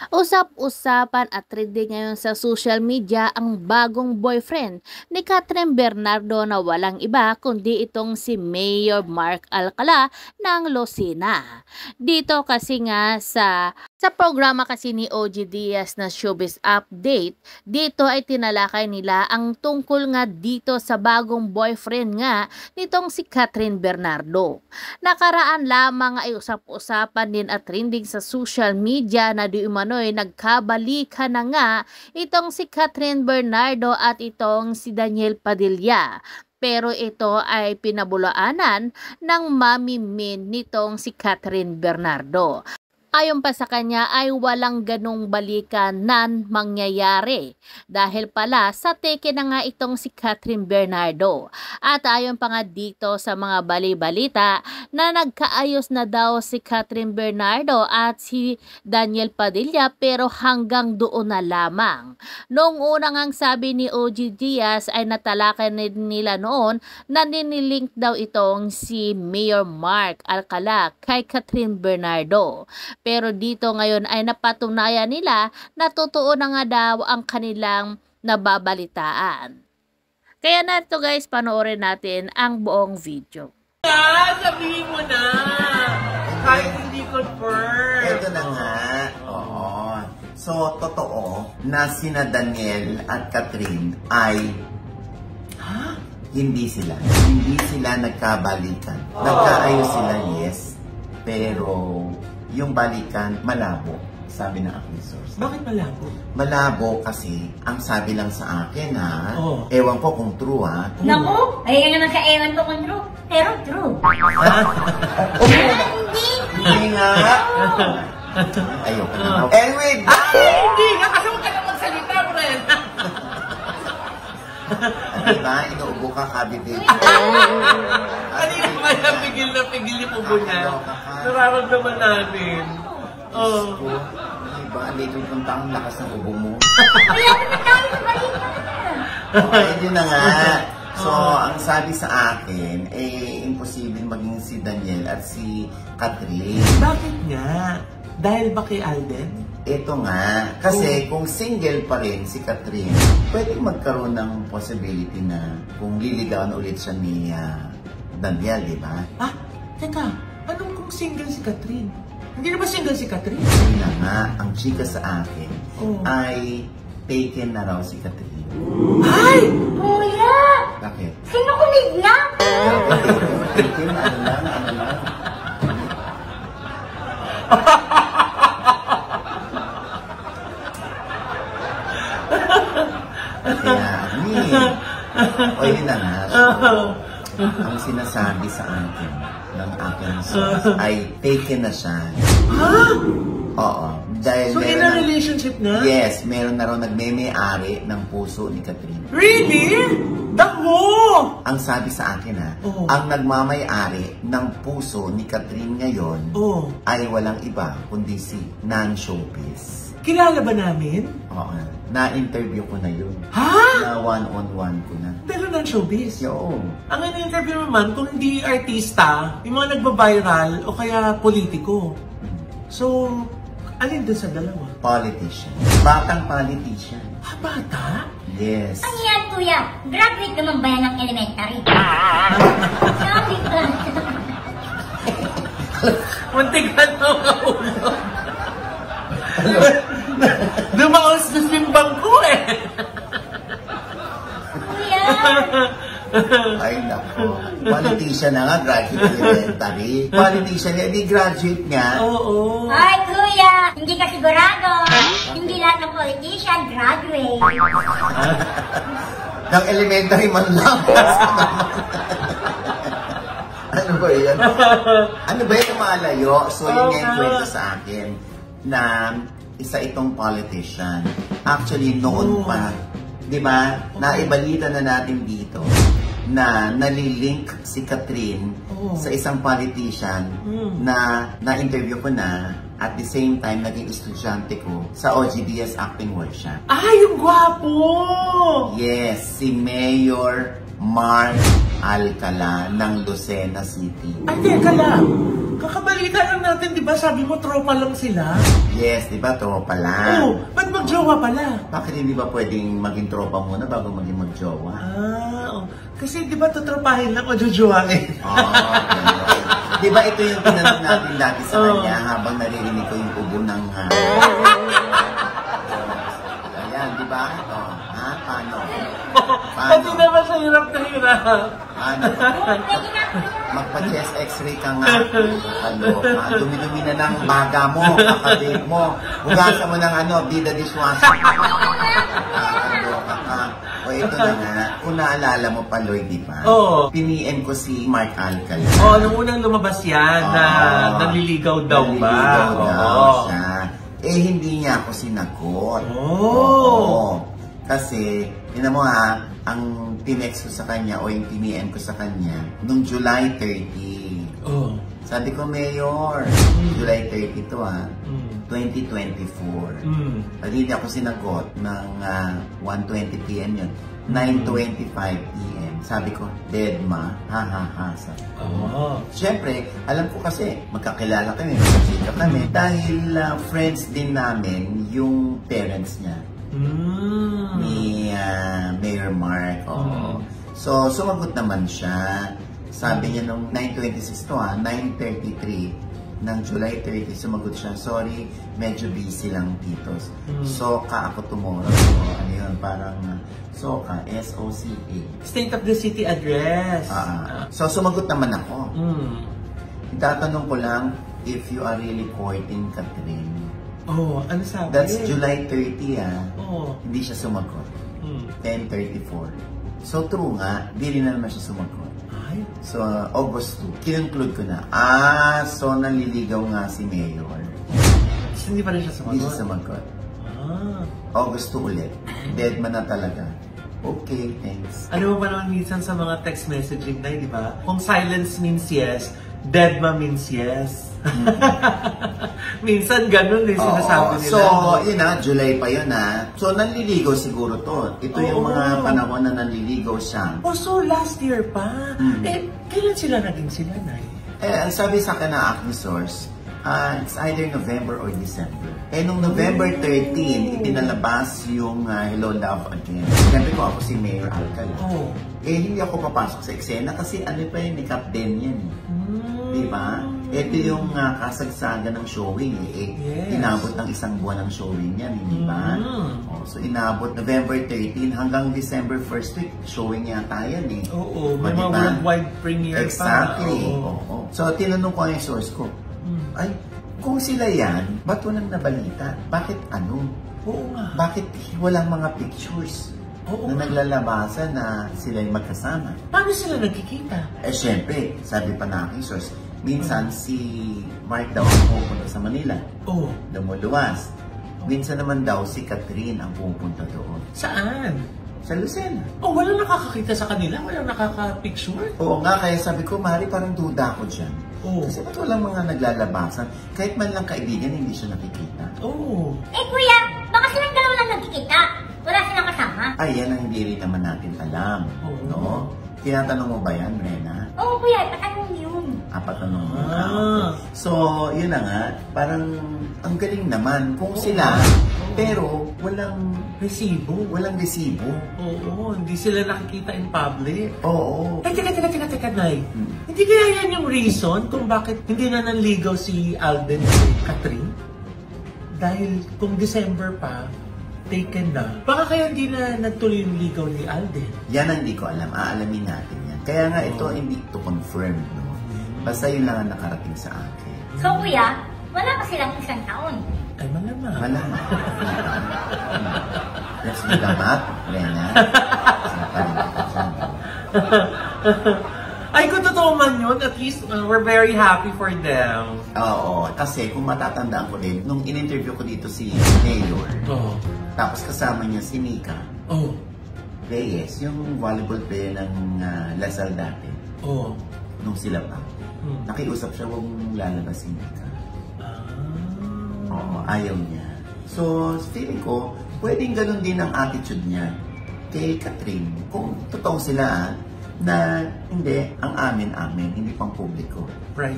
Usap-usapan at trending ngayon sa social media ang bagong boyfriend ni Kathryn Bernardo na walang iba kundi itong si Mayor Mark Alcala ng Lucena. Dito kasi nga sa programa kasi ni OG Diaz na Showbiz Update, dito ay tinalakay nila ang tungkol nga dito sa bagong boyfriend nga nitong si Kathryn Bernardo. Nakaraan lamang ay usap-usapan din at trending sa social media na di umano'y nagkabalikan na nga itong si Kathryn Bernardo at itong si Daniel Padilla. Pero ito ay pinabulaanan ng Mami Min nitong si Kathryn Bernardo. Ayon pa sa kanya ay walang ganong balikan na mangyayari dahil pala sa teke na nga itong si Kathryn Bernardo. At ayon pa nga dito sa mga bali-balita na nagkaayos na daw si Kathryn Bernardo at si Daniel Padilla pero hanggang doon na lamang. Noong una ngang sabi ni OG Diaz ay natalakay nila noon na nilink daw itong si Mayor Mark Alcala kay Kathryn Bernardo. Pero dito ngayon ay napatunayan nila na totoo na nga daw ang kanilang nababalitaan. Kaya na ito guys, panoorin natin ang buong video. Sabihin mo na! Kahit hindi confirm. Ito na nga. Oo. So, totoo na sina Daniel at Kathryn ay hindi sila nagkabalikan. Nagkaayos sila, yes. Pero yung balikan, malabo, sabi ng aking source. Bakit malabo? Malabo kasi, ang sabi lang sa akin ewan ko kung true Naku, ay naman sa ewan ko kung true, pero true. Hindi nga. Ayoko na. Anyway, hindi nga, kasi huwag ka na magsalita, friend. diba, inuubo ka, baby. Kanina pa yan, pigil yung ubo niya. Nararamdaman namin. Diba, dito punta ang lakas ng ubo mo. Kaya naman tayo sa balita. Okay, yun na nga. So, ang sabi sa akin, imposible maging si Daniel at si Kathryn. Bakit nga? Dahil ba kay Alden? Ito nga, kasi kung single pa rin si Kathryn, pwedeng magkaroon ng possibility na kung liligawan ulit siya ni Daniel, di ba? Teka, anong kung single si Kathryn? Hindi na ba single si Kathryn? Yun na nga, ang chika sa akin ay taken na raw si Kathryn. Ay! Kuya! Bakit? Sino kumigla? Taken, ano lang. O yun na nga. Ang sinasabi sa akin ng aking source ay taken na siya. Oo. Dahil so in a relationship na? Yes, meron na raw nagme-may-ari ng puso ni Kathryn. Really? Dako! Ang sabi sa akin ang nagmamay-ari ng puso ni Kathryn ngayon ay walang iba kundi si Nan Showbiz. Kilala ba namin? Oo. Na-interview ko na yun. Na one-on-one ko na. Pero ng showbiz? Oo. Ang in-interview naman, kung hindi artista, yung mga nagba-viral o kaya politiko. So, alin doon sa dalawa? Politician. Batang politician. Bata? Yes. Ano yan, kuya? Graduate naman ba yan ng elementary? Sabi ko. Muntik ka na ulo. Dumaos na simbang ko Kuya! Ay, nako. Politician na nga, graduate elementary. Politician na, hindi graduate nga. Oo. Ay, kuya! Hindi ka sigurado. Hindi lahat ng politician graduate. Ng elementary man lang. Ano ba yan? Ano ba yung malayo? So, yun nga yung kwento sa akin na isa itong politician. Actually, noon pa, di ba, naibalita na natin dito na nalilink si Kathryn sa isang politician na na-interview ko na at the same time naging estudyante ko sa OG Diaz acting workshop. Yung gwapo! Yes, si Mayor Mark Alcala ng Lucena City. Ay, teka lang. Kakabalita lang natin, di ba? Sabi mo, tropa lang sila. Yes, di ba? Tropa lang. Oo, ba't magjowa pala? Bakit hindi ba pwedeng maging tropa muna bago maging magjowa? Oh. Kasi di ba tutropahin lang o jujuwain? Di ba ito yung tinanong natin dati sa kanya habang naririnig ko yung ubo ng... Ayan, di ba? Paano? Pati naman sa hirap na hirap. Ano? Magpa-chest x-ray ka nga. Dumi-dumi na ng baga mo, kakabig mo. Hugasan mo ng bida dishwasher. O ito na nga, kung naalala mo pa, Lloyd, di ba? Oo. Piniin ko si Mark Alcala. Nung unang lumabas yan, na naliligaw daw ba? Naliligaw daw siya. Hindi niya ako sinagot. Kasi, tinan mo ang tinext ko sa kanya o yung tinian ko sa kanya nung July 30. Sabi ko, Mayor, July 30 to 2024. Hindi ako sinagot ng 1:20 p.m. yun. 9:25 p.m. Sabi ko, Dedma, ha. Sabi ko. Siyempre, alam ko kasi, magkakilala kami, magkakita kami, dahil friends din namin yung parents niya. Ni Mayor Mark. So, sumagot naman siya. Sabi niya nung 9:26 to 9:33 ng July 30, sumagot siya, sorry, medyo busy lang titos. Soka ako tomorrow. So, ano yun, parang Soka, S-O-C-A. State of the City address. So, sumagot naman ako. Itatanong ko lang if you are really courting Catherine. Ano sabi? That's July 30 Hindi siya sumagot. 10:34. So true nga, di rin na naman siya sumagot. So August 2, kinunclude ko na. So naliligaw nga si Mayor. Hindi pa rin siya sumagot? Hindi siya sumagot. August 2 ulit. Dead man na talaga. Okay, thanks. Ano mo ba naman minsan sa mga text messaging na, di ba? Kung silence means yes, dead ma means yes. Minsan ganun din sinasabi nila. So, yun July pa yun So, nanliligaw siguro to. Ito yung mga panahon na nanliligaw siya. So last year pa? Kailan sila naging sila, Nay? Ang sabi sa akin na aking source, it's either November or December. Nung November 13, ipinalabas yung Hello Love Again. Siyempre ko ako si Mayor Alcala. Hindi ako papasok sa eksena kasi ano pa yun, ni Captain yan. Diba? Ito yung kasagsagan ng showing. Inabot ng isang buwan ng showing yan, di ba? So inabot November 13 hanggang December 1st week, showing yata yan May mga worldwide premiere pa. Exactly. So tinanong ko yung source ko, ay, kung sila yan, ba't walang nabalita? Bakit ano? Bakit walang mga pictures na naglalabasan na sila yung magkasama? Paano sila nagkikita? Siyempre, sabi pa na aking source, minsan si Mark daw ang pupunta sa Manila. Lumuluwas. Minsan naman daw si Catherine ang pupunta doon. Saan? Sa Lucena. Walang nakakakita sa kanila? Walang nakaka-picture? Oo nga, kaya sabi ko, Mari, parang duda ako dyan. Kasi ba't walang mga naglalabasan? Kahit man lang kaibigan, hindi siya nakikita. Kuya, baka silang dalawa lang nagkikita. Wala silang kasama. Ay, yan ang hindi rin naman natin alam. No? Tinatanong mo ba yan, Rena? Kuya, patanong yun. Patanong mo. So, yun na nga, parang ang galing naman kung sila, pero walang resibo. Hindi sila nakikita in public. Teka, Nay. Hindi kaya yan yung reason kung bakit hindi na nanligaw si Alden at Catherine? Dahil kung December pa, taken na. Baka kaya hindi na nagtuloy yung ligaw ni Alden? Yan ang hindi ko alam. Aalamin natin yan. Kaya nga ito hindi to confirm. Basta yun lang ang nakarating sa akin. So kuya, wala pa silang isang taon. Ay, malamang. Malamang. Let's do the math, Rena. Ay, kung totoo man yun, at least we're very happy for them. Oo, kasi kung matatandaan ko din, nung in-interview ko dito si Mayor, tapos kasama niya si Nika Reyes, yung volleyball player ng Lasal dati. Nung sila pa. Nakiusap siya, huwag mong lalabas si Nika. Ayaw niya. So, feeling ko, pwedeng ganun din ang attitude niya kay Catherine. Kung totoong sila, na hindi, ang amin, hindi pang publiko. Right.